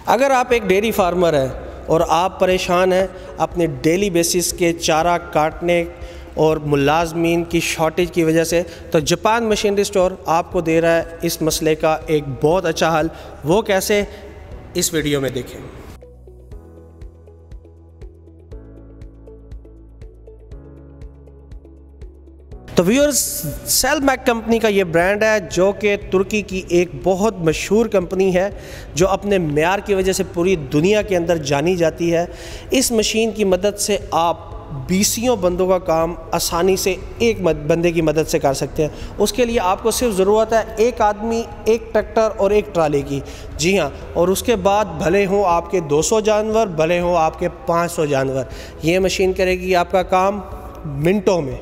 अगर आप एक डेयरी फार्मर हैं और आप परेशान हैं अपने डेली बेसिस के चारा काटने और मुलाजमीन की शॉर्टेज की वजह से, तो जापान मशीनरी स्टोर आपको दे रहा है इस मसले का एक बहुत अच्छा हल। वो कैसे, इस वीडियो में देखें। तो व्यूअर्स, सेलमैक कंपनी का ये ब्रांड है जो कि तुर्की की एक बहुत मशहूर कंपनी है जो अपने मेयार की वजह से पूरी दुनिया के अंदर जानी जाती है। इस मशीन की मदद से आप 20 बंदों का काम आसानी से एक बंदे की मदद से कर सकते हैं। उसके लिए आपको सिर्फ ज़रूरत है एक आदमी, एक ट्रैक्टर और एक ट्राली की। जी हाँ, और उसके बाद भले हों आपके 200 जानवर, भले हों आपके 500 जानवर, ये मशीन करेगी आपका काम मिनटों में।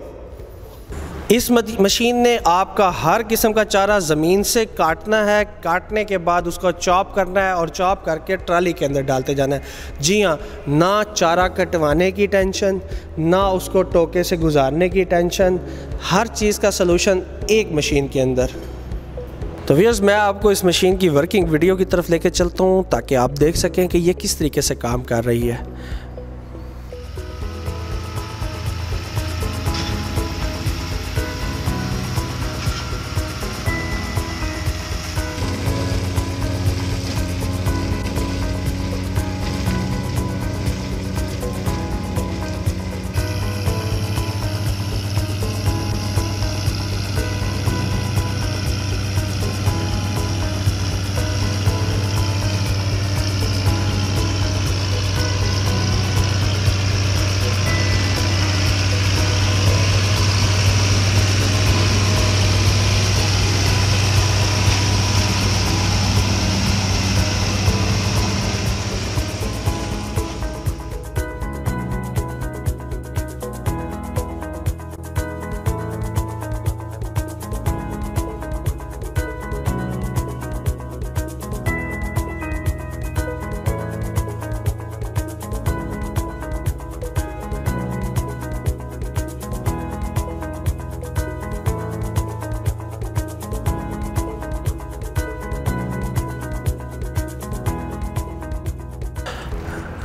इस मशीन ने आपका हर किस्म का चारा ज़मीन से काटना है, काटने के बाद उसको चॉप करना है और चॉप करके ट्राली के अंदर डालते जाना है। जी हाँ, ना चारा कटवाने की टेंशन, ना उसको टोके से गुजारने की टेंशन, हर चीज़ का सलूशन एक मशीन के अंदर। तो व्यूअर्स, मैं आपको इस मशीन की वर्किंग वीडियो की तरफ लेके चलता हूँ ताकि आप देख सकें कि ये किस तरीके से काम कर रही है।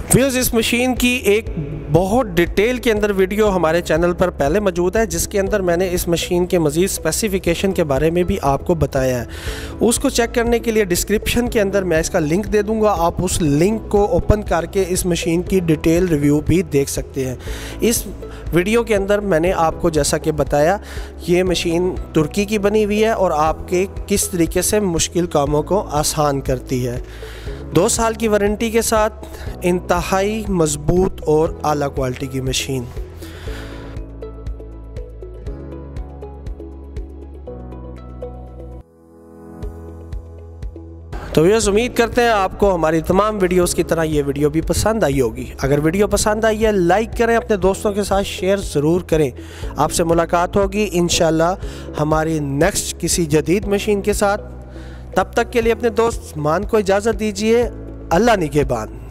व्यूअर्स, इस मशीन की एक बहुत डिटेल के अंदर वीडियो हमारे चैनल पर पहले मौजूद है जिसके अंदर मैंने इस मशीन के मज़ीद स्पेसिफिकेशन के बारे में भी आपको बताया है। उसको चेक करने के लिए डिस्क्रिप्शन के अंदर मैं इसका लिंक दे दूंगा, आप उस लिंक को ओपन करके इस मशीन की डिटेल रिव्यू भी देख सकते हैं। इस वीडियो के अंदर मैंने आपको जैसा कि बताया, ये मशीन तुर्की की बनी हुई है और आपके किस तरीके से मुश्किल कामों को आसान करती है। 2 साल की वारंटी के साथ इंतहाई मजबूत और आला क्वालिटी की मशीन। तो व्यूअर्स, उम्मीद करते हैं आपको हमारी तमाम वीडियोस की तरह ये वीडियो भी पसंद आई होगी। अगर वीडियो पसंद आई है, लाइक करें, अपने दोस्तों के साथ शेयर ज़रूर करें। आपसे मुलाकात होगी इंशाल्लाह हमारी नेक्स्ट किसी जदीद मशीन के साथ। तब तक के लिए अपने दोस्त मान को इजाज़त दीजिए। अल्लाह निगहबान।